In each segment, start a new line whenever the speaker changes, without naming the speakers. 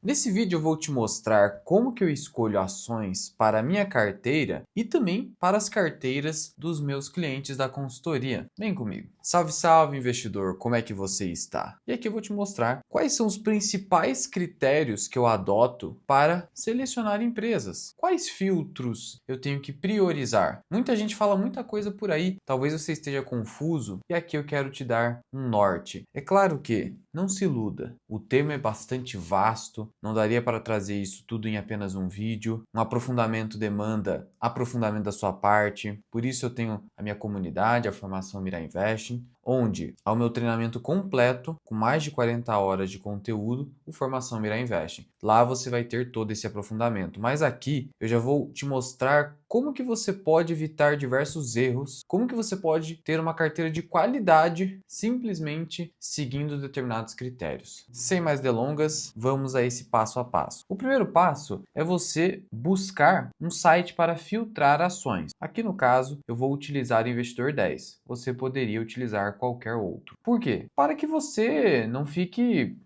Nesse vídeo eu vou te mostrar como que eu escolho ações para a minha carteira e também para as carteiras dos meus clientes da consultoria. Vem comigo. Salve, salve investidor, como é que você está? E aqui eu vou te mostrar quais são os principais critérios que eu adoto para selecionar empresas. Quais filtros eu tenho que priorizar? Muita gente fala muita coisa por aí, talvez você esteja confuso e aqui eu quero te dar um norte. É claro que não se iluda, o tema é bastante vasto, não daria para trazer isso tudo em apenas um vídeo. Um aprofundamento demanda aprofundamento da sua parte, por isso eu tenho a minha comunidade, a formação Mira Investing, onde há o meu treinamento completo, com mais de 40 horas de conteúdo, o Formação Mira Investing. Lá você vai ter todo esse aprofundamento, mas aqui eu já vou te mostrar como que você pode evitar diversos erros, como que você pode ter uma carteira de qualidade simplesmente seguindo determinados critérios. Sem mais delongas, vamos a esse passo a passo. O primeiro passo é você buscar um site para filtrar ações. Aqui no caso, eu vou utilizar o Investidor 10. Você poderia utilizar qualquer outro. Por quê? Para que você não fique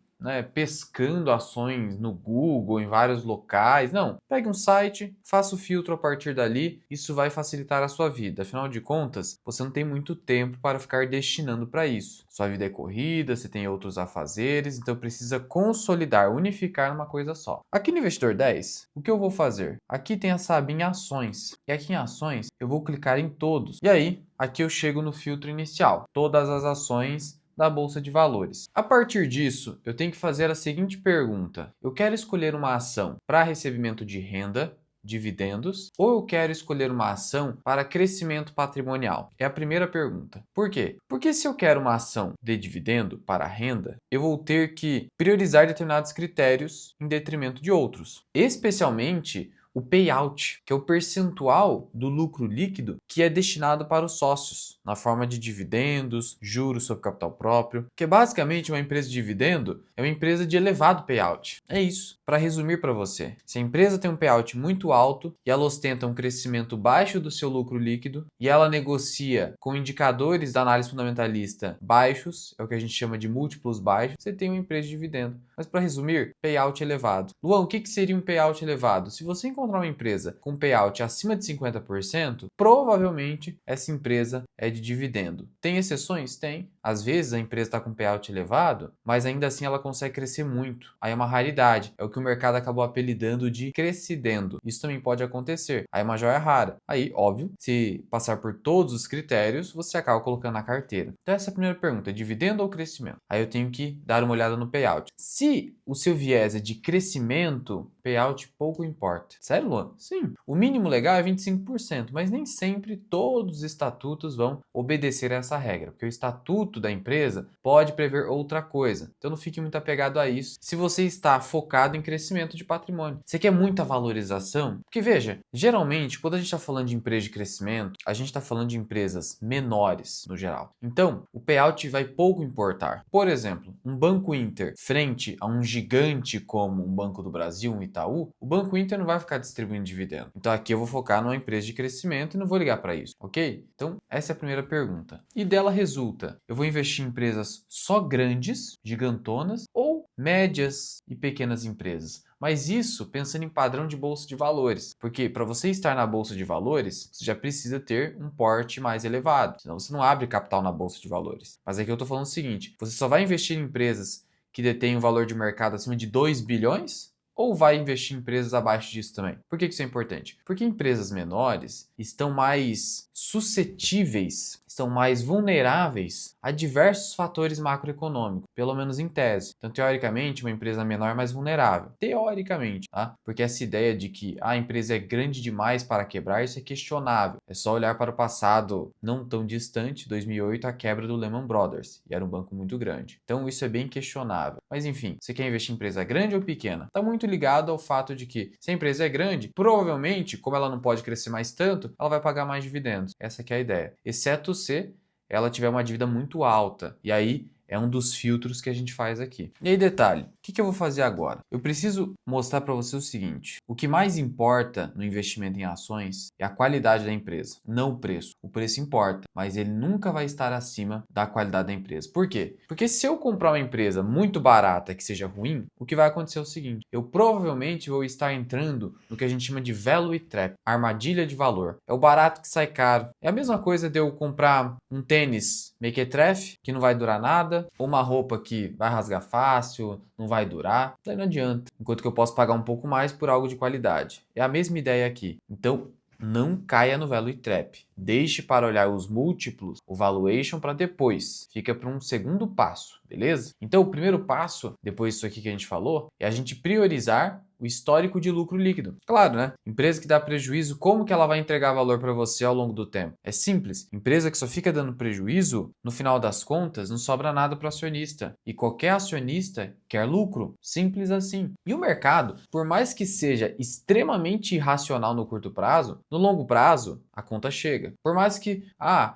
pescando ações no Google, em vários locais. Não, pegue um site, faça o filtro a partir dali, isso vai facilitar a sua vida. Afinal de contas, você não tem muito tempo para ficar destinando para isso. Sua vida é corrida, você tem outros afazeres, então precisa consolidar, unificar numa coisa só. Aqui no Investidor 10, o que eu vou fazer? Aqui tem essa aba em ações, e aqui em ações eu vou clicar em todos. E aí, aqui eu chego no filtro inicial, todas as ações da Bolsa de Valores. A partir disso, eu tenho que fazer a seguinte pergunta: eu quero escolher uma ação para recebimento de renda, dividendos, ou eu quero escolher uma ação para crescimento patrimonial? É a primeira pergunta. Por quê? Porque se eu quero uma ação de dividendo para renda, eu vou ter que priorizar determinados critérios em detrimento de outros, especialmente o payout, que é o percentual do lucro líquido que é destinado para os sócios, na forma de dividendos, juros sobre capital próprio, que é basicamente uma empresa de dividendo é uma empresa de elevado payout. É isso. Para resumir para você, se a empresa tem um payout muito alto e ela ostenta um crescimento baixo do seu lucro líquido e ela negocia com indicadores da análise fundamentalista baixos, é o que a gente chama de múltiplos baixos, você tem uma empresa de dividendo. Mas para resumir, payout elevado. Luan, o que seria um payout elevado? Se você encontrar uma empresa com payout acima de 50%, provavelmente essa empresa é de dividendo. Tem exceções? Tem. Às vezes a empresa está com payout elevado, mas ainda assim ela consegue crescer muito. Aí é uma raridade. É o que o mercado acabou apelidando de crescidendo. Isso também pode acontecer. Aí é uma joia rara. Aí, óbvio, se passar por todos os critérios, você acaba colocando na carteira. Então essa é a primeira pergunta: dividendo ou crescimento? Aí eu tenho que dar uma olhada no payout. Se o seu viés é de crescimento, payout pouco importa. Sério, Luan? Sim. O mínimo legal é 25%, mas nem sempre todos os estatutos vão obedecer a essa regra, porque o estatuto da empresa pode prever outra coisa. Então não fique muito apegado a isso se você está focado em crescimento de patrimônio. Você quer muita valorização? Porque veja, geralmente quando a gente está falando de empresa de crescimento, a gente está falando de empresas menores no geral. Então o payout vai pouco importar. Por exemplo, um Banco Inter frente a um gigante como um Banco do Brasil, um Itaú, o Banco Inter não vai ficar distribuindo dividendo. Então aqui eu vou focar numa empresa de crescimento e não vou ligar para isso, ok? Então essa é a primeira pergunta. E dela resulta, eu vou investir em empresas só grandes, gigantonas, ou médias e pequenas empresas? Mas isso pensando em padrão de bolsa de valores, porque para você estar na bolsa de valores, você já precisa ter um porte mais elevado, senão você não abre capital na bolsa de valores. Mas aqui eu estou falando o seguinte: você só vai investir em empresas que detêm um valor de mercado acima de 2 bilhões? Ou vai investir em empresas abaixo disso também? Por que isso é importante? Porque empresas menores estão mais suscetíveis, estão mais vulneráveis a diversos fatores macroeconômicos, pelo menos em tese. Então, teoricamente, uma empresa menor é mais vulnerável. Teoricamente, tá? Porque essa ideia de que a empresa é grande demais para quebrar, isso é questionável. É só olhar para o passado não tão distante, 2008, a quebra do Lehman Brothers, e era um banco muito grande. Então, isso é bem questionável. Mas enfim, você quer investir em empresa grande ou pequena? Está muito ligado ao fato de que se a empresa é grande, provavelmente, como ela não pode crescer mais tanto, ela vai pagar mais dividendos. Essa que é a ideia. Exceto se ela tiver uma dívida muito alta. E aí É um dos filtros que a gente faz aqui. E aí, detalhe, o que eu vou fazer agora? Eu preciso mostrar para você o seguinte: o que mais importa no investimento em ações é a qualidade da empresa, não o preço. O preço importa, mas ele nunca vai estar acima da qualidade da empresa. Por quê? Porque se eu comprar uma empresa muito barata que seja ruim, o que vai acontecer é o seguinte: eu provavelmente vou estar entrando no que a gente chama de value trap, armadilha de valor. É o barato que sai caro. É a mesma coisa de eu comprar um tênis mequetrefe, que não vai durar nada, ou uma roupa que vai rasgar fácil, não vai durar. Daí não adianta. Enquanto que eu posso pagar um pouco mais por algo de qualidade. É a mesma ideia aqui. Então, não caia no value trap. Deixe para olhar os múltiplos, o valuation, para depois. Fica para um segundo passo, beleza? Então, o primeiro passo, depois disso aqui que a gente falou, é a gente priorizar o histórico de lucro líquido. Claro, né? Empresa que dá prejuízo, como que ela vai entregar valor para você ao longo do tempo? É simples. Empresa que só fica dando prejuízo, no final das contas, não sobra nada para o acionista. E qualquer acionista quer lucro. Simples assim. E o mercado, por mais que seja extremamente irracional no curto prazo, no longo prazo, a conta chega. Por mais que,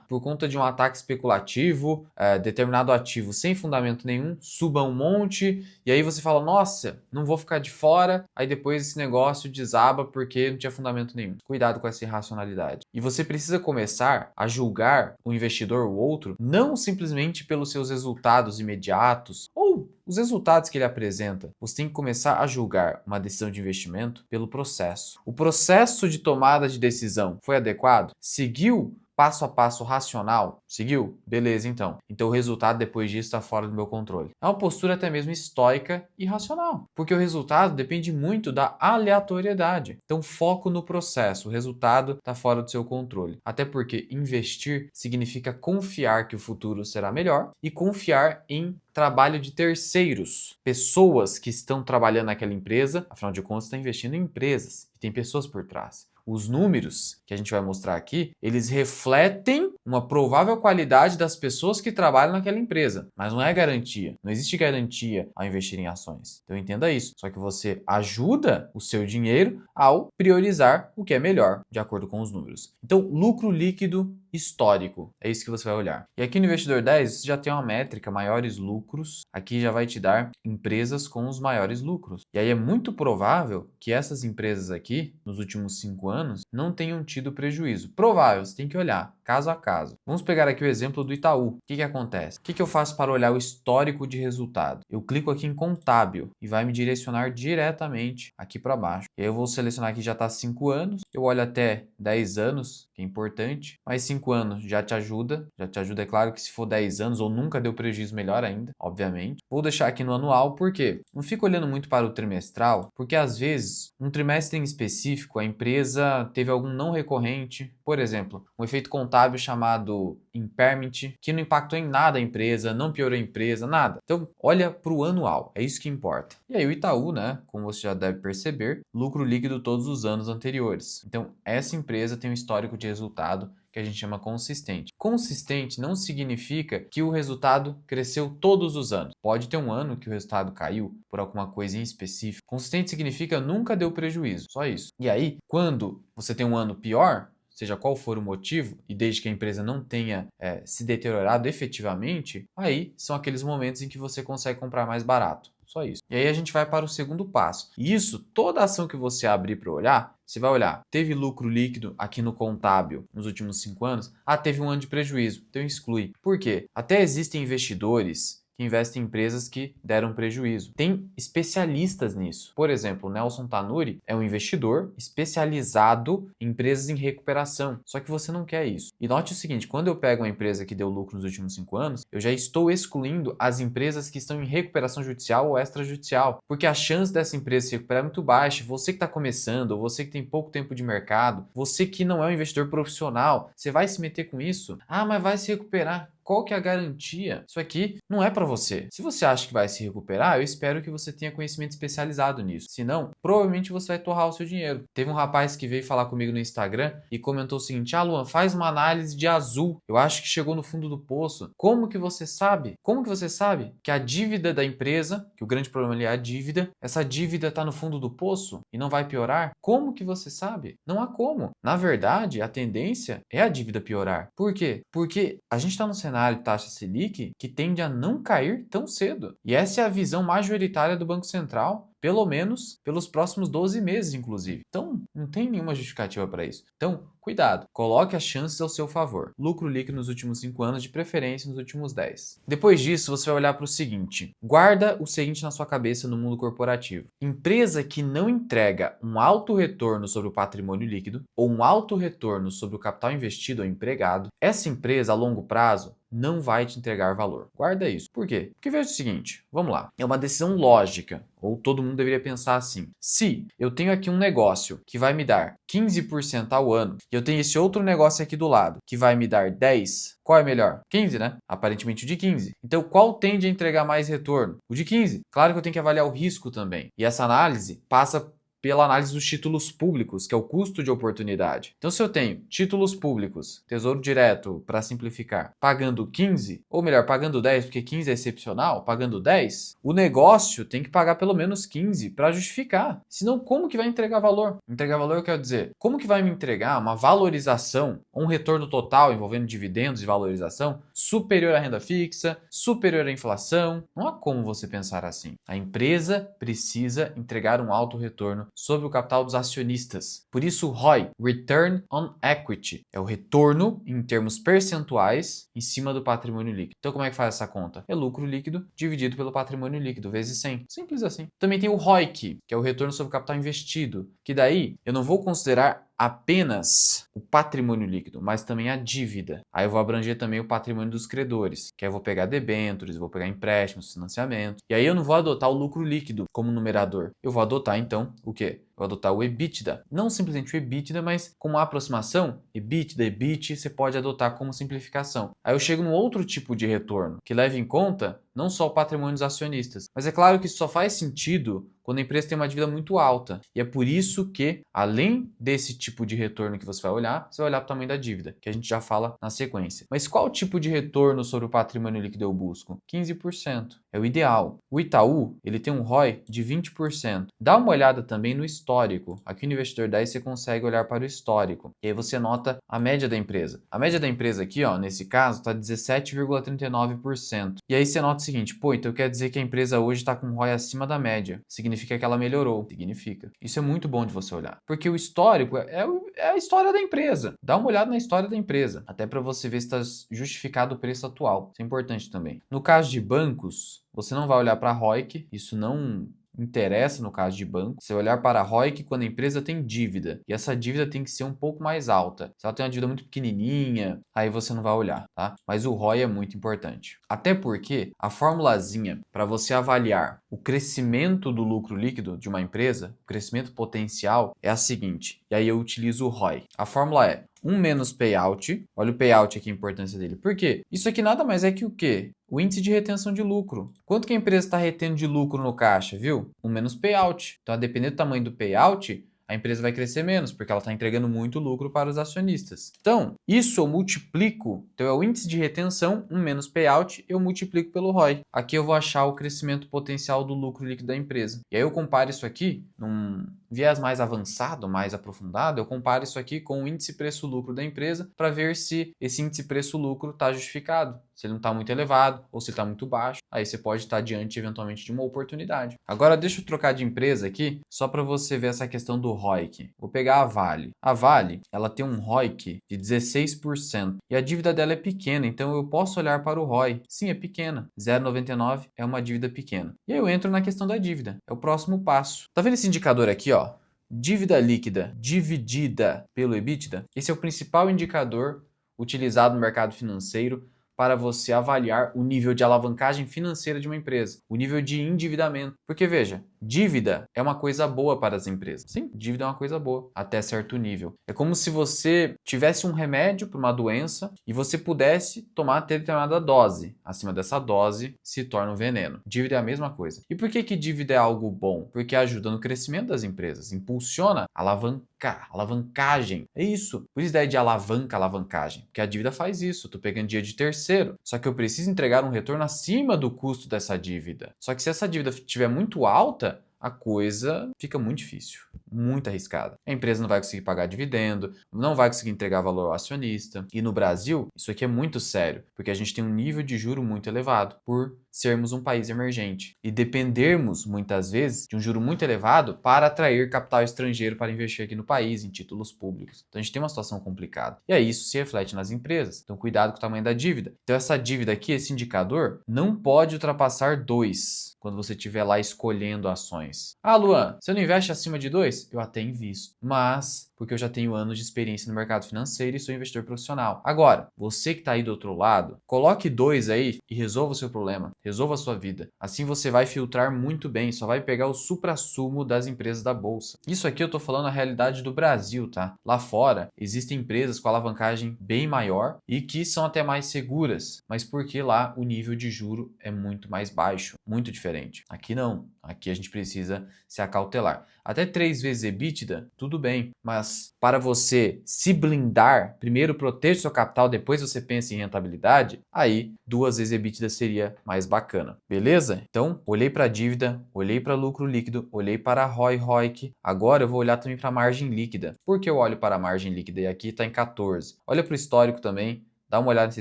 por conta de um ataque especulativo, determinado ativo sem fundamento nenhum, suba um monte, e aí você fala, nossa, não vou ficar de fora, aí depois esse negócio desaba porque não tinha fundamento nenhum. Cuidado com essa irracionalidade. E você precisa começar a julgar o investidor ou outro, não simplesmente pelos seus resultados imediatos, ou os resultados que ele apresenta. Você tem que começar a julgar uma decisão de investimento pelo processo. O processo de tomada de decisão foi adequado? Seguiu passo a passo racional? Seguiu? Beleza, então. Então o resultado depois disso está fora do meu controle. É uma postura até mesmo estoica e racional, porque o resultado depende muito da aleatoriedade. Então foco no processo, o resultado está fora do seu controle. Até porque investir significa confiar que o futuro será melhor e confiar em trabalho de terceiros, pessoas que estão trabalhando naquela empresa, afinal de contas está investindo em empresas e tem pessoas por trás. Os números que a gente vai mostrar aqui, eles refletem uma provável qualidade das pessoas que trabalham naquela empresa, mas não é garantia. Não existe garantia ao investir em ações. Então entenda isso. Só que você ajuda o seu dinheiro ao priorizar o que é melhor, de acordo com os números. Então, lucro líquido histórico, é isso que você vai olhar. E aqui no Investidor 10, você já tem uma métrica, maiores lucros. Aqui já vai te dar empresas com os maiores lucros. E aí é muito provável que essas empresas aqui, nos últimos 5 anos, não tenham tido prejuízo. Provável, você tem que olhar caso a caso. Vamos pegar aqui o exemplo do Itaú. O que acontece? O que eu faço para olhar o histórico de resultado? Eu clico aqui em contábil e vai me direcionar diretamente aqui para baixo. E aí eu vou selecionar aqui já está 5 anos. Eu olho até 10 anos, que é importante, mas 5 anos já te ajuda, é claro que se for 10 anos ou nunca deu prejuízo, melhor ainda, obviamente. Vou deixar aqui no anual, por quê? Não fico olhando muito para o trimestral, porque às vezes, um trimestre em específico, a empresa teve algum não recorrente, por exemplo, um efeito contábil chamado impairment, que não impactou em nada a empresa, não piorou a empresa, nada. Então, olha para o anual, é isso que importa. E aí o Itaú, né, como você já deve perceber, lucro líquido todos os anos anteriores. Então, essa empresa tem um histórico de resultado que a gente chama consistente. Consistente não significa que o resultado cresceu todos os anos. Pode ter um ano que o resultado caiu por alguma coisa em específico. Consistente significa nunca deu prejuízo, só isso. E aí, quando você tem um ano pior, seja qual for o motivo, e desde que a empresa não tenha se deteriorado efetivamente, aí são aqueles momentos em que você consegue comprar mais barato. Só isso. E aí a gente vai para o segundo passo. E isso, toda ação que você abrir para olhar, você vai olhar, teve lucro líquido aqui no contábil nos últimos 5 anos? Teve um ano de prejuízo, então exclui. Por quê? Até existem investidores que investem em empresas que deram prejuízo. Tem especialistas nisso. Por exemplo, o Nelson Tanuri é um investidor especializado em empresas em recuperação. Só que você não quer isso. E note o seguinte, quando eu pego uma empresa que deu lucro nos últimos 5 anos, eu já estou excluindo as empresas que estão em recuperação judicial ou extrajudicial, porque a chance dessa empresa se recuperar é muito baixa. Você que está começando, ou você que tem pouco tempo de mercado, você que não é um investidor profissional, você vai se meter com isso? Mas vai se recuperar. Qual que é a garantia? Isso aqui não é para você. Se você acha que vai se recuperar, eu espero que você tenha conhecimento especializado nisso. Senão, provavelmente você vai torrar o seu dinheiro. Teve um rapaz que veio falar comigo no Instagram e comentou o seguinte: Luan, faz uma análise de Azul. Eu acho que chegou no fundo do poço. Como que você sabe? Como que você sabe que a dívida da empresa, que o grande problema ali é a dívida, essa dívida está no fundo do poço e não vai piorar? Como que você sabe? Não há como. Na verdade, a tendência é a dívida piorar. Por quê? Porque a gente está num cenário cenário de taxa Selic que tende a não cair tão cedo. E essa é a visão majoritária do Banco Central, pelo menos pelos próximos 12 meses, inclusive. Então, não tem nenhuma justificativa para isso. Então, cuidado, coloque as chances ao seu favor. Lucro líquido nos últimos 5 anos, de preferência nos últimos 10. Depois disso, você vai olhar para o seguinte. Guarda o seguinte na sua cabeça no mundo corporativo. Empresa que não entrega um alto retorno sobre o patrimônio líquido ou um alto retorno sobre o capital investido ou empregado, essa empresa, a longo prazo, não vai te entregar valor. Guarda isso. Por quê? Porque veja o seguinte, vamos lá. É uma decisão lógica, ou todo mundo deveria pensar assim. Se eu tenho aqui um negócio que vai me dar 15% ao ano, e eu tenho esse outro negócio aqui do lado que vai me dar 10%, qual é melhor? 15, né? Aparentemente o de 15. Então, qual tende a entregar mais retorno? O de 15. Claro que eu tenho que avaliar o risco também. E essa análise passa pela análise dos títulos públicos, que é o custo de oportunidade. Então, se eu tenho títulos públicos, Tesouro Direto, para simplificar, pagando 15, ou melhor, pagando 10, porque 15 é excepcional, pagando 10, o negócio tem que pagar pelo menos 15 para justificar. Senão, como que vai entregar valor? Entregar valor, eu quero dizer, como que vai me entregar uma valorização, um retorno total envolvendo dividendos e valorização superior à renda fixa, superior à inflação? Não há como você pensar assim. A empresa precisa entregar um alto retorno sobre o capital dos acionistas. Por isso, o ROI, Return on Equity, é o retorno em termos percentuais em cima do patrimônio líquido. Então, como é que faz essa conta? É lucro líquido dividido pelo patrimônio líquido, vezes 100. Simples assim. Também tem o ROIC, que é o retorno sobre o capital investido, que daí eu não vou considerar apenas o patrimônio líquido, mas também a dívida. Aí eu vou abranger também o patrimônio dos credores, que aí eu vou pegar debêntures, vou pegar empréstimos, financiamento. E aí eu não vou adotar o lucro líquido como numerador. Eu vou adotar então o quê? Eu vou adotar o EBITDA. Não simplesmente o EBITDA, mas como aproximação, EBITDA, EBIT, você pode adotar como simplificação. Aí eu chego num outro tipo de retorno, que leva em conta não só o patrimônio dos acionistas. Mas é claro que isso só faz sentido quando a empresa tem uma dívida muito alta. E é por isso que, além desse tipo de retorno que você vai olhar para o tamanho da dívida, que a gente já fala na sequência. Mas qual tipo de retorno sobre o patrimônio líquido eu busco? 15%. É o ideal. O Itaú, ele tem um ROI de 20%. Dá uma olhada também no histórico. Aqui no Investidor 10 você consegue olhar para o histórico. E aí você nota a média da empresa. A média da empresa aqui, ó, nesse caso, está 17,39%. E aí você nota o seguinte, pô, então quer dizer que a empresa hoje está com um ROI acima da média. Significa que ela melhorou. Significa. Isso é muito bom de você olhar. Porque o histórico é a história da empresa. Dá uma olhada na história da empresa. Até para você ver se está justificado o preço atual. Isso é importante também. No caso de bancos, você não vai olhar para a ROIC. Isso não interessa no caso de banco. Você olhar para a ROIC quando a empresa tem dívida. E essa dívida tem que ser um pouco mais alta. Se ela tem uma dívida muito pequenininha, aí você não vai olhar, tá? Mas o ROI é muito importante. Até porque a formulazinha para você avaliar o crescimento do lucro líquido de uma empresa, o crescimento potencial, é a seguinte. E aí eu utilizo o ROI. A fórmula é 1 menos payout. Olha o payout aqui, a importância dele. Por quê? Isso aqui nada mais é que o quê? O índice de retenção de lucro. Quanto que a empresa está retendo de lucro no caixa, viu? 1 menos payout. Então, a depender do tamanho do payout, a empresa vai crescer menos, porque ela está entregando muito lucro para os acionistas. Então, isso eu multiplico, então é o índice de retenção, 1 menos payout, eu multiplico pelo ROI. Aqui eu vou achar o crescimento potencial do lucro líquido da empresa. E aí eu comparo isso aqui, num viés mais avançado, mais aprofundado, eu comparo isso aqui com o índice preço-lucro da empresa para ver se esse índice preço-lucro está justificado. Se ele não está muito elevado ou se está muito baixo, aí você pode estar diante eventualmente de uma oportunidade. Agora deixa eu trocar de empresa aqui, só para você ver essa questão do ROIC. Vou pegar a Vale. A Vale, ela tem um ROIC de 16% e a dívida dela é pequena, então eu posso olhar para o ROI. Sim, é pequena. 0,99 é uma dívida pequena. E aí eu entro na questão da dívida. É o próximo passo. Tá vendo esse indicador aqui, ó? Dívida líquida dividida pelo EBITDA. Esse é o principal indicador utilizado no mercado financeiro para você avaliar o nível de alavancagem financeira de uma empresa, o nível de endividamento. Porque veja, dívida é uma coisa boa para as empresas. Sim, dívida é uma coisa boa, até certo nível. É como se você tivesse um remédio para uma doença e você pudesse tomar determinada dose. Acima dessa dose se torna um veneno. Dívida é a mesma coisa. E por que dívida é algo bom? Porque ajuda no crescimento das empresas, impulsiona alavancagem. É isso. Por isso daí de alavancagem. Porque a dívida faz isso. Eu tô pegando dinheiro de terceiro. Só que eu preciso entregar um retorno acima do custo dessa dívida. Só que se essa dívida estiver muito alta, a coisa fica muito difícil. muito arriscada. A empresa não vai conseguir pagar dividendo, não vai conseguir entregar valor ao acionista. E no Brasil, isso aqui é muito sério, porque a gente tem um nível de juro muito elevado por sermos um país emergente e dependermos muitas vezes de um juro muito elevado para atrair capital estrangeiro para investir aqui no país em títulos públicos. Então a gente tem uma situação complicada. E aí isso se reflete nas empresas. Então cuidado com o tamanho da dívida. Então essa dívida aqui, esse indicador, não pode ultrapassar 2 quando você estiver lá escolhendo ações. Ah, Luan, você não investe acima de 2? Eu até invisto, mas porque eu já tenho anos de experiência no mercado financeiro e sou investidor profissional. Agora, você que está aí do outro lado, coloque 2 aí e resolva o seu problema, resolva a sua vida. Assim você vai filtrar muito bem, só vai pegar o suprassumo das empresas da bolsa. Isso aqui eu estou falando a realidade do Brasil, tá? Lá fora, existem empresas com alavancagem bem maior e que são até mais seguras, mas porque lá o nível de juro é muito mais baixo, muito diferente. Aqui não. Aqui a gente precisa se acautelar. Até 3 vezes EBITDA, tudo bem, mas para você se blindar, primeiro proteja seu capital, depois você pensa em rentabilidade, aí 2 vezes EBITDA seria mais bacana, beleza? Então, olhei para a dívida, olhei para lucro líquido, olhei para a ROI, ROIC, agora eu vou olhar também para a margem líquida. Por que eu olho para a margem líquida? E aqui está em 14. Olha para o histórico também, dá uma olhada nesse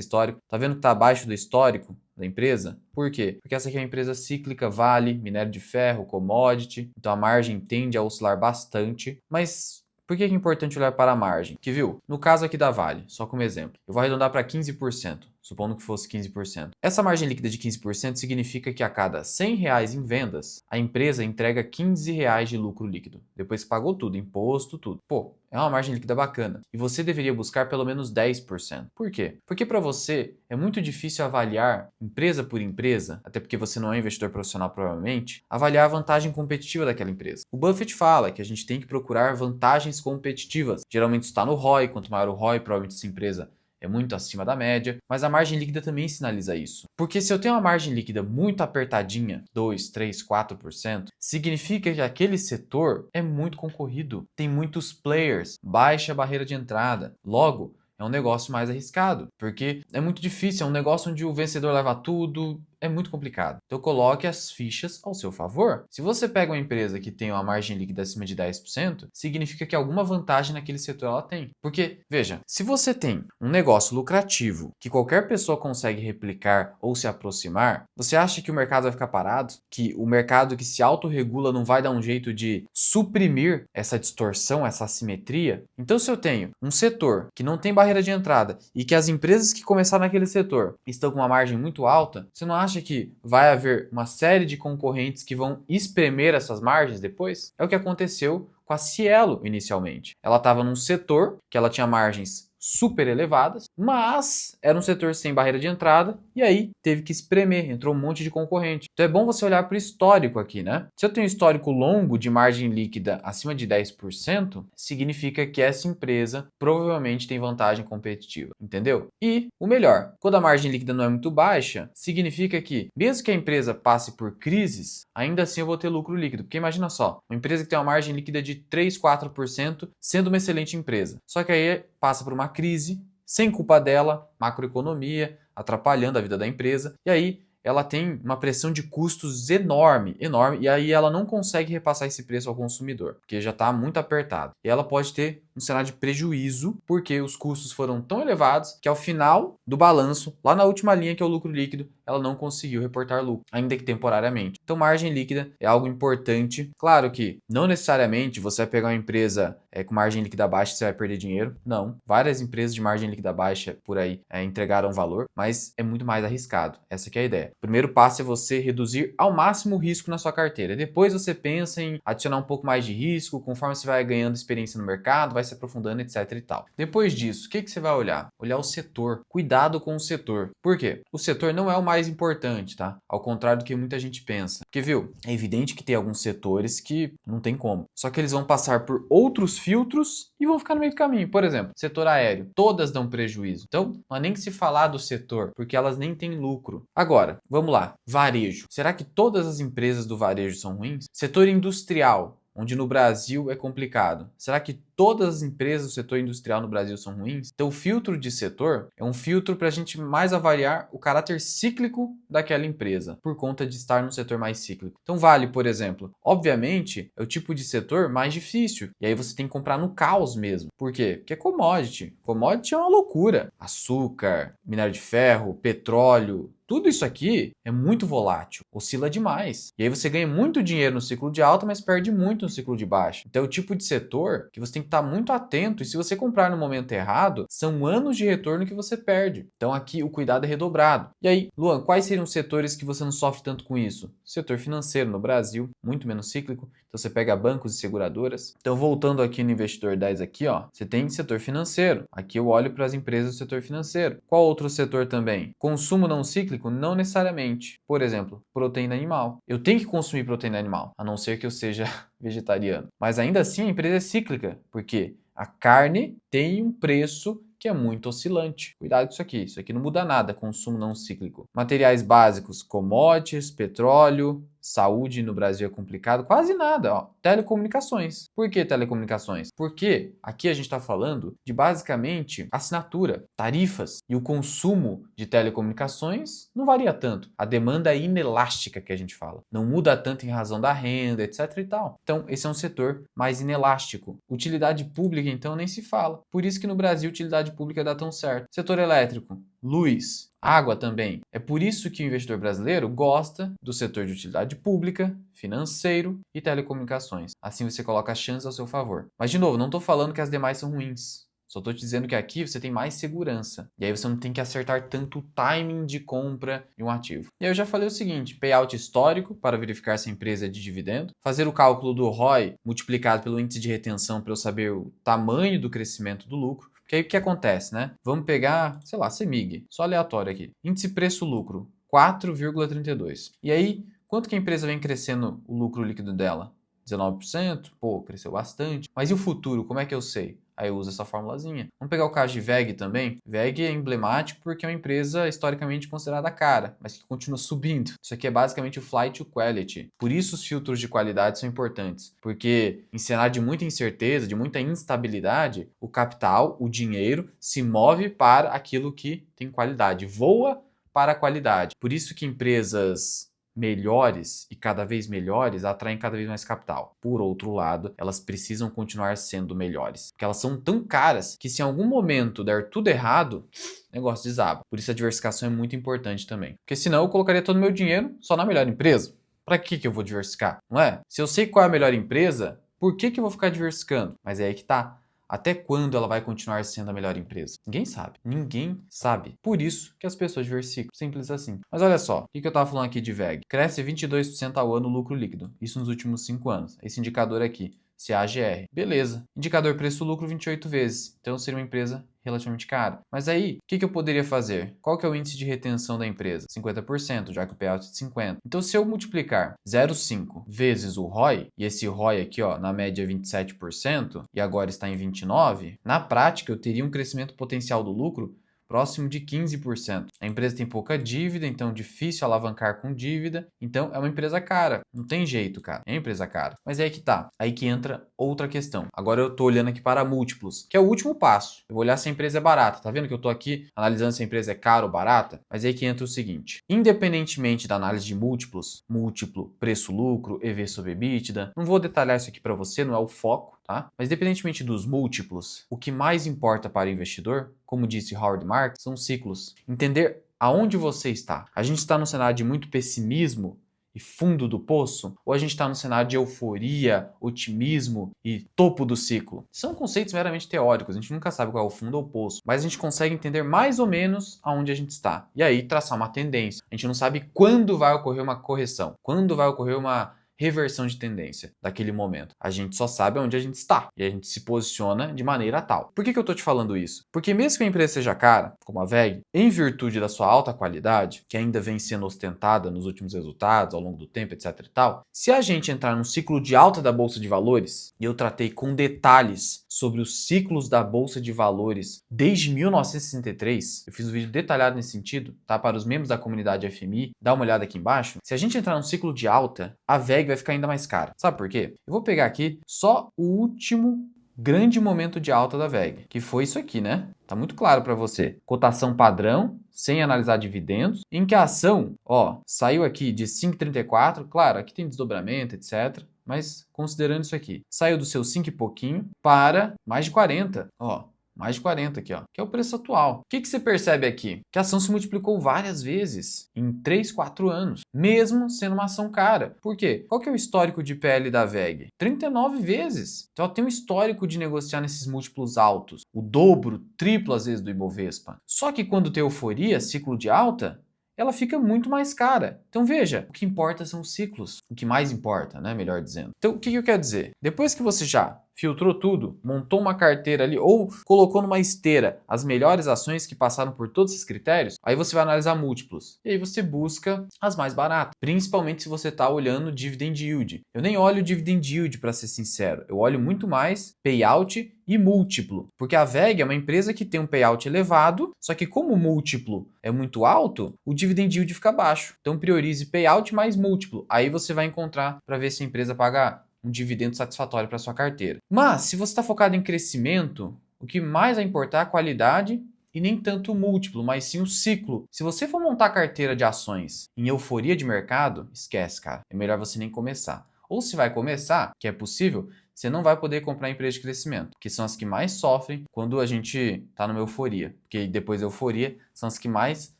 histórico. Tá vendo que está abaixo do histórico da empresa? Por quê? Porque essa aqui é uma empresa cíclica, Vale, minério de ferro, commodity, então a margem tende a oscilar bastante, mas por que é importante olhar para a margem? Que viu? No caso aqui da Vale, só como exemplo, eu vou arredondar para 15%, supondo que fosse 15%. Essa margem líquida de 15% significa que a cada R$ 100 em vendas, a empresa entrega R$ 15 de lucro líquido, depois que pagou tudo, imposto, tudo. Pô, é uma margem líquida bacana. E você deveria buscar pelo menos 10%. Por quê? Porque para você é muito difícil avaliar empresa por empresa, até porque você não é investidor profissional provavelmente, avaliar a vantagem competitiva daquela empresa. O Buffett fala que a gente tem que procurar vantagens competitivas. Geralmente está no ROI, quanto maior o ROI, provavelmente essa empresa é muito acima da média, mas a margem líquida também sinaliza isso. Porque se eu tenho uma margem líquida muito apertadinha, 2, 3, 4%, significa que aquele setor é muito concorrido, tem muitos players, baixa barreira de entrada. Logo, é um negócio mais arriscado, porque é muito difícil, é um negócio onde o vencedor leva tudo, é muito complicado. Então coloque as fichas ao seu favor. Se você pega uma empresa que tem uma margem líquida acima de 10%, significa que alguma vantagem naquele setor ela tem. Porque, veja, se você tem um negócio lucrativo que qualquer pessoa consegue replicar ou se aproximar, você acha que o mercado vai ficar parado? Que o mercado que se autorregula não vai dar um jeito de suprimir essa distorção, essa assimetria? Então, se eu tenho um setor que não tem barreira de entrada e que as empresas que começaram naquele setor estão com uma margem muito alta, você não acha que vai haver uma série de concorrentes que vão espremer essas margens depois? É o que aconteceu com a Cielo inicialmente. Ela estava num setor que ela tinha margens super elevadas, mas era um setor sem barreira de entrada e aí teve que espremer, entrou um monte de concorrente. Então é bom você olhar para o histórico aqui, né? Se eu tenho um histórico longo de margem líquida acima de 10%, significa que essa empresa provavelmente tem vantagem competitiva, entendeu? E o melhor, quando a margem líquida não é muito baixa, significa que mesmo que a empresa passe por crises, ainda assim eu vou ter lucro líquido. Porque imagina só, uma empresa que tem uma margem líquida de 3, 4%, sendo uma excelente empresa. Só que aí passa por uma crise, sem culpa dela, macroeconomia, atrapalhando a vida da empresa, e aí ela tem uma pressão de custos enorme, enorme, e aí ela não consegue repassar esse preço ao consumidor, porque já está muito apertado. E ela pode ter um cenário de prejuízo, porque os custos foram tão elevados que ao final do balanço, lá na última linha que é o lucro líquido, ela não conseguiu reportar lucro, ainda que temporariamente. Então margem líquida é algo importante. Claro que não necessariamente você vai pegar uma empresa com margem líquida baixa e você vai perder dinheiro. Não. Várias empresas de margem líquida baixa por aí entregaram valor, mas é muito mais arriscado. Essa que é a ideia. O primeiro passo é você reduzir ao máximo o risco na sua carteira. Depois você pensa em adicionar um pouco mais de risco, conforme você vai ganhando experiência no mercado, vai se aprofundando, etc e tal. Depois disso, o que você vai olhar? Olhar o setor. Cuidado com o setor. Por quê? O setor não é o mais importante, tá? Ao contrário do que muita gente pensa. Porque, viu, é evidente que tem alguns setores que não tem como. Só que eles vão passar por outros filtros e vão ficar no meio do caminho. Por exemplo, setor aéreo. Todas dão prejuízo. Então, não há nem que se falar do setor, porque elas nem têm lucro. Agora, vamos lá. Varejo. Será que todas as empresas do varejo são ruins? Setor industrial, onde no Brasil é complicado. Será que todas as empresas do setor industrial no Brasil são ruins? Então, o filtro de setor é um filtro para a gente mais avaliar o caráter cíclico daquela empresa, por conta de estar no setor mais cíclico. Então, Vale, por exemplo, obviamente é o tipo de setor mais difícil, e aí você tem que comprar no caos mesmo. Por quê? Porque é commodity. Commodity é uma loucura. Açúcar, minério de ferro, petróleo, tudo isso aqui é muito volátil, oscila demais. E aí você ganha muito dinheiro no ciclo de alta, mas perde muito no ciclo de baixa. Então é o tipo de setor que você tem que estar muito atento, e se você comprar no momento errado, são anos de retorno que você perde. Então aqui o cuidado é redobrado. E aí, Luan, quais seriam os setores que você não sofre tanto com isso? Setor financeiro no Brasil, muito menos cíclico. Então você pega bancos e seguradoras. Então voltando aqui no Investidor 10 aqui, ó, você tem setor financeiro. Aqui eu olho para as empresas do setor financeiro. Qual outro setor também? Consumo não cíclico? Não necessariamente. Por exemplo, proteína animal. Eu tenho que consumir proteína animal, a não ser que eu seja vegetariano. Mas ainda assim a empresa é cíclica, porque a carne tem um preço que é muito oscilante. Cuidado com isso aqui não muda nada, consumo não cíclico. Materiais básicos, commodities, petróleo, saúde no Brasil é complicado, quase nada, ó. Telecomunicações. Por que telecomunicações? Porque aqui a gente está falando de basicamente assinatura, tarifas, e o consumo de telecomunicações não varia tanto. A demanda é inelástica que a gente fala. Não muda tanto em razão da renda, etc e tal. Então, esse é um setor mais inelástico. Utilidade pública, então, nem se fala. Por isso que no Brasil utilidade pública dá tão certo. Setor elétrico, luz, água também. É por isso que o investidor brasileiro gosta do setor de utilidade pública, financeiro e telecomunicações. Assim você coloca as chances ao seu favor. Mas, de novo, não estou falando que as demais são ruins. Só estou te dizendo que aqui você tem mais segurança. E aí você não tem que acertar tanto o timing de compra de um ativo. E aí eu já falei o seguinte: payout histórico para verificar se a empresa é de dividendo. Fazer o cálculo do ROI multiplicado pelo índice de retenção para eu saber o tamanho do crescimento do lucro. Porque aí o que acontece, né? Vamos pegar, sei lá, CEMIG, só aleatório aqui. Índice preço-lucro, 4,32. E aí, quanto que a empresa vem crescendo o lucro líquido dela? 19%? Pô, cresceu bastante. Mas e o futuro, como é que eu sei? Aí eu uso essa formulazinha. Vamos pegar o caso de VEG também. VEG é emblemático porque é uma empresa historicamente considerada cara, mas que continua subindo. Isso aqui é basicamente o flight to quality. Por isso os filtros de qualidade são importantes, porque em cenário de muita incerteza, de muita instabilidade, o capital, o dinheiro, se move para aquilo que tem qualidade, voa para a qualidade. Por isso que empresas melhores e cada vez melhores atraem cada vez mais capital. Por outro lado, elas precisam continuar sendo melhores, porque elas são tão caras que se em algum momento der tudo errado, o negócio desaba. Por isso a diversificação é muito importante também. Porque senão eu colocaria todo o meu dinheiro só na melhor empresa. Para que eu vou diversificar? Não é? Se eu sei qual é a melhor empresa, por que eu vou ficar diversificando? Mas é aí que tá. Até quando ela vai continuar sendo a melhor empresa? Ninguém sabe. Ninguém sabe. Por isso que as pessoas diversificam. Simples assim. Mas olha só, o que eu estava falando aqui de VEG? Cresce 22% ao ano o lucro líquido. Isso nos últimos 5 anos. Esse indicador aqui, CAGR. Beleza. Indicador preço-lucro 28 vezes. Então seria uma empresa relativamente cara. Mas aí, o que eu poderia fazer? Qual que é o índice de retenção da empresa? 50%, já que o payout é de 50%. Então, se eu multiplicar 0,5 vezes o ROI, e esse ROI aqui, ó, na média é 27%, e agora está em 29%, na prática eu teria um crescimento potencial do lucro próximo de 15%. A empresa tem pouca dívida, então difícil alavancar com dívida. Então é uma empresa cara. Não tem jeito, cara. É uma empresa cara. Mas é aí que tá. Aí que entra outra questão. Agora eu tô olhando aqui para múltiplos, que é o último passo. Eu vou olhar se a empresa é barata. Tá vendo que eu tô aqui analisando se a empresa é cara ou barata? Mas é aí que entra o seguinte. Independentemente da análise de múltiplos, múltiplo, preço-lucro, EV sobre EBITDA, não vou detalhar isso aqui para você, não é o foco. Tá? Mas independentemente dos múltiplos, o que mais importa para o investidor, como disse Howard Marks, são ciclos. Entender aonde você está. A gente está num cenário de muito pessimismo e fundo do poço? Ou a gente está num cenário de euforia, otimismo e topo do ciclo? São conceitos meramente teóricos, a gente nunca sabe qual é o fundo ou o poço, mas a gente consegue entender mais ou menos aonde a gente está. E aí traçar uma tendência. A gente não sabe quando vai ocorrer uma correção, quando vai ocorrer uma reversão de tendência daquele momento. A gente só sabe onde a gente está e a gente se posiciona de maneira tal. Por que eu estou te falando isso? Porque mesmo que a empresa seja cara, como a VEG, em virtude da sua alta qualidade, que ainda vem sendo ostentada nos últimos resultados, ao longo do tempo, etc e tal, se a gente entrar num ciclo de alta da Bolsa de Valores, e eu tratei com detalhes sobre os ciclos da Bolsa de Valores desde 1963, eu fiz um vídeo detalhado nesse sentido, tá? Para os membros da comunidade FMI, dá uma olhada aqui embaixo. Se a gente entrar num ciclo de alta, a VEG vai ficar ainda mais cara. Sabe por quê? Eu vou pegar aqui só o último grande momento de alta da VEG, que foi isso aqui, né? Tá muito claro para você. Cotação padrão, sem analisar dividendos, em que a ação, ó, saiu aqui de 5,34, claro, aqui tem desdobramento, etc. Mas considerando isso aqui, saiu do seu 5 e pouquinho para mais de 40, ó. Mais de 40 aqui, ó, que é o preço atual. O que que você percebe aqui? Que a ação se multiplicou várias vezes em 3, 4 anos, mesmo sendo uma ação cara. Por quê? Qual que é o histórico de PL da VEG? 39 vezes. Então ela tem um histórico de negociar nesses múltiplos altos, o dobro, triplo às vezes do Ibovespa. Só que quando tem euforia, ciclo de alta, ela fica muito mais cara. Então veja, o que importa são os ciclos. O que mais importa, né? Melhor dizendo. Então o que eu quero dizer? Depois que você já filtrou tudo, montou uma carteira ali ou colocou numa esteira as melhores ações que passaram por todos esses critérios, aí você vai analisar múltiplos. E aí você busca as mais baratas, principalmente se você está olhando dividend yield. Eu nem olho dividend yield para ser sincero, eu olho muito mais payout e múltiplo, porque a VEG é uma empresa que tem um payout elevado, só que como o múltiplo é muito alto, o dividend yield fica baixo. Então priorize payout mais múltiplo. Aí você vai encontrar para ver se a empresa paga um dividendo satisfatório para sua carteira. Mas, se você está focado em crescimento, o que mais vai importar é a qualidade e nem tanto o múltiplo, mas sim o ciclo. Se você for montar a carteira de ações em euforia de mercado, esquece, cara. É melhor você nem começar. Ou se vai começar, que é possível, você não vai poder comprar empresas de crescimento, que são as que mais sofrem quando a gente está numa euforia. Porque depois da euforia, são as que mais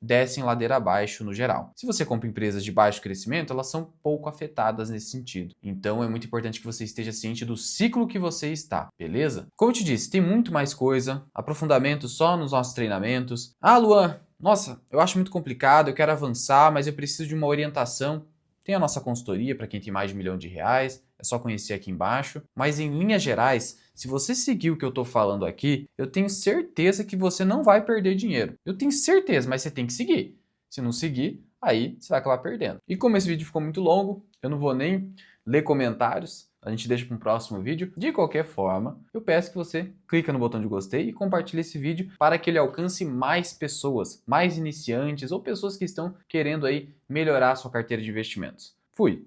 descem ladeira abaixo no geral. Se você compra empresas de baixo crescimento, elas são pouco afetadas nesse sentido. Então é muito importante que você esteja ciente do ciclo que você está, beleza? Como eu te disse, tem muito mais coisa, aprofundamento só nos nossos treinamentos. Ah, Luan, nossa, eu acho muito complicado, eu quero avançar, mas eu preciso de uma orientação. Tem a nossa consultoria para quem tem mais de R$ 1 milhão, é só conhecer aqui embaixo. Mas em linhas gerais, se você seguir o que eu estou falando aqui, eu tenho certeza que você não vai perder dinheiro. Eu tenho certeza, mas você tem que seguir. Se não seguir, aí você vai acabar perdendo. E como esse vídeo ficou muito longo, eu não vou nem ler comentários. A gente deixa para um próximo vídeo. De qualquer forma, eu peço que você clique no botão de gostei e compartilhe esse vídeo para que ele alcance mais pessoas, mais iniciantes ou pessoas que estão querendo aí melhorar a sua carteira de investimentos. Fui!